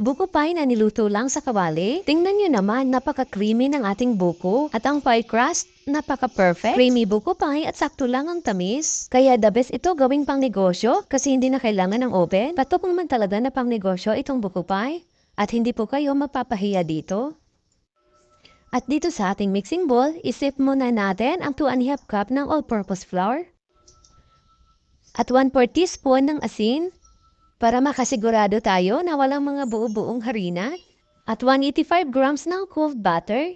Buko pie na niluto lang sa kawali. Tingnan nyo naman, napaka-creamy ng ating buko. At ang pie crust, napaka-perfect. Creamy buko pie at sakto lang ang tamis. Kaya the best ito gawing pang negosyo kasi hindi na kailangan ng oven. Patok naman talaga na pang negosyo itong buko pie. At hindi po kayo mapapahiya dito. At dito sa ating mixing bowl, isip muna natin ang 2½ cup ng all-purpose flour. At 1/4 teaspoon ng asin. Para makasigurado tayo na walang mga buo-buong harina. At 185 grams ng cold butter.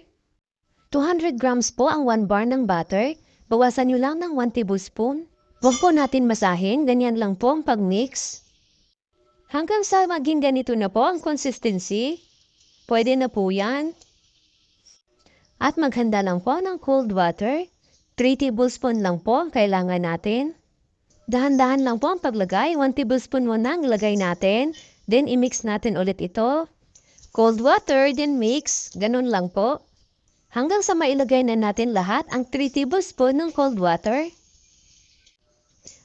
200 grams po ang 1 bar ng butter. Bawasan nyo lang ng 1 tablespoon. Huwag po natin masahin, ganyan lang po ang pag-mix. Hanggang sa maging ganito na po ang consistency. Pwede na po yan. At maghanda lang po ng cold water. 3 tablespoon lang po ang kailangan natin. Dahan-dahan lang po ang paglagay. 1 tablespoon muna ang ilagay natin. Then, i-mix natin ulit ito. Cold water, then mix. Ganun lang po. Hanggang sa mailagay na natin lahat ang 3 tablespoon ng cold water.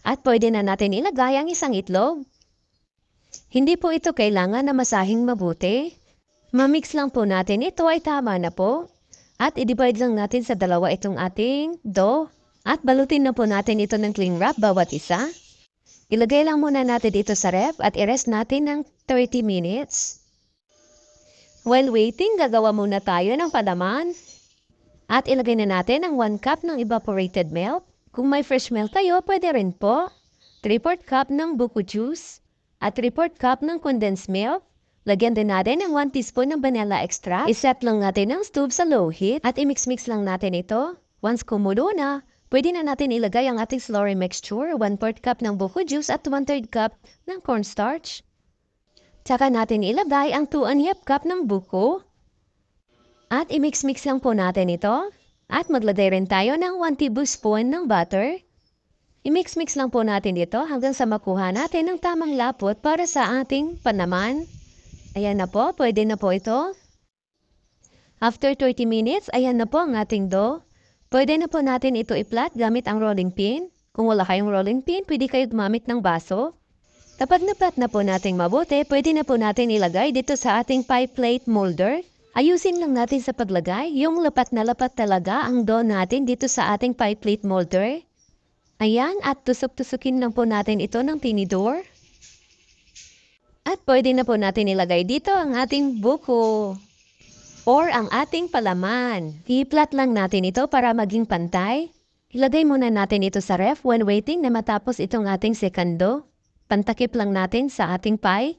At pwede na natin ilagay ang isang itlog. Hindi po ito kailangan na masahing mabuti. Ma-mix lang po natin ito ay tama na po. At i-divide lang natin sa dalawa itong ating dough. At balutin na po natin ito ng cling wrap bawat isa. Ilagay lang muna natin dito sa ref at i-rest natin ng 30 minutes. While waiting, gagawa muna tayo ng palaman. At ilagay na natin ang 1 cup ng evaporated milk. Kung may fresh milk kayo, pwede rin po. 3/4 cup ng buko juice. At 3/4 cup ng condensed milk. Lagyan din natin ng 1 teaspoon ng vanilla extract. I-set lang natin ang stove sa low heat. At i-mix-mix lang natin ito. Once kumulo na, pwede na natin ilagay ang ating slurry mixture, 1/4 cup ng buko juice at 1/3 cup ng cornstarch. Tsaka natin ilagay ang 2½ cup ng buko. At i-mix-mix lang po natin ito. At maglagay rin tayo ng 1 tablespoon ng butter. I-mix-mix lang po natin ito hanggang sa makuha natin ang tamang lapot para sa ating panaman. Ayan na po, pwede na po ito. After 30 minutes, ayan na po ang ating dough. Pwede na po natin ito i-flat gamit ang rolling pin. Kung wala kayong rolling pin, pwede kayo gumamit ng baso. Kapag na-flat na po natin mabuti, pwede na po natin ilagay dito sa ating pie plate molder. Ayusin lang natin sa paglagay, yung lapat na lapat talaga ang dough natin dito sa ating pie plate molder. Ayan, at tusok-tusukin lang po natin ito ng tinidor. At pwede na po natin ilagay dito ang ating buko. Or ang ating palaman. I-flat lang natin ito para maging pantay. Ilagay muna natin ito sa ref when waiting na matapos itong ating sekando. Pantakip lang natin sa ating pie.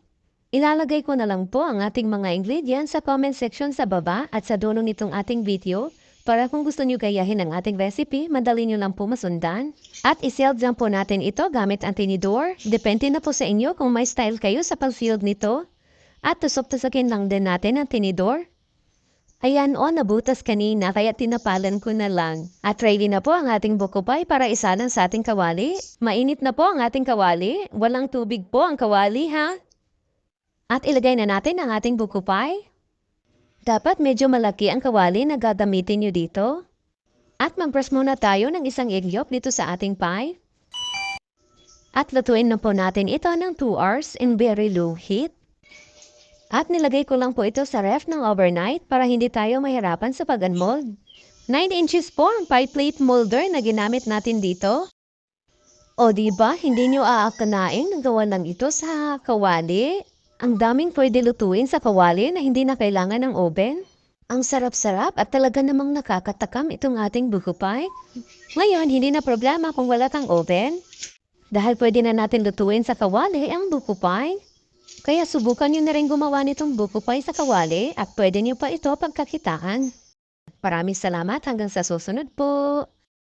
Ilalagay ko na lang po ang ating mga ingredients sa comment section sa baba at sa dulo nitong ating video para kung gusto nyo gayahin ang ating recipe, madali nyo lang po masundan. At i-sealed lang po natin ito gamit ang tinidor. Depende na po sa inyo kung may style kayo sa pag-sealed nito. At tusok-tusokin lang din natin ang tinidor. Ayan o, nabutas kanina kaya tinapalan ko na lang. At ready na po ang ating buko pie para isalang sa ating kawali. Mainit na po ang ating kawali. Walang tubig po ang kawali ha. At ilagay na natin ang ating buko pie. Dapat medyo malaki ang kawali na gagamitin nyo dito. At mag-press muna tayo ng isang egg yolk dito sa ating pie. At lutuin na po natin ito ng 2 hours in very low heat. At nilagay ko lang po ito sa ref ng overnight para hindi tayo mahirapan sa pag-unmold. 9 inches po ang pie plate molder na ginamit natin dito. O diba, hindi nyo aakanain na gawa lang ito sa kawali? Ang daming pwede lutuin sa kawali na hindi na kailangan ng oven. Ang sarap-sarap at talaga namang nakakatakam itong ating buko pie. Ngayon, hindi na problema kung wala kang oven. Dahil pwede na natin lutuin sa kawali ang buko pie. Kaya subukan nyo na rin gumawa nitong buko pie sa kawali at pwede nyo pa ito pagkakitaan. Maraming salamat hanggang sa susunod po.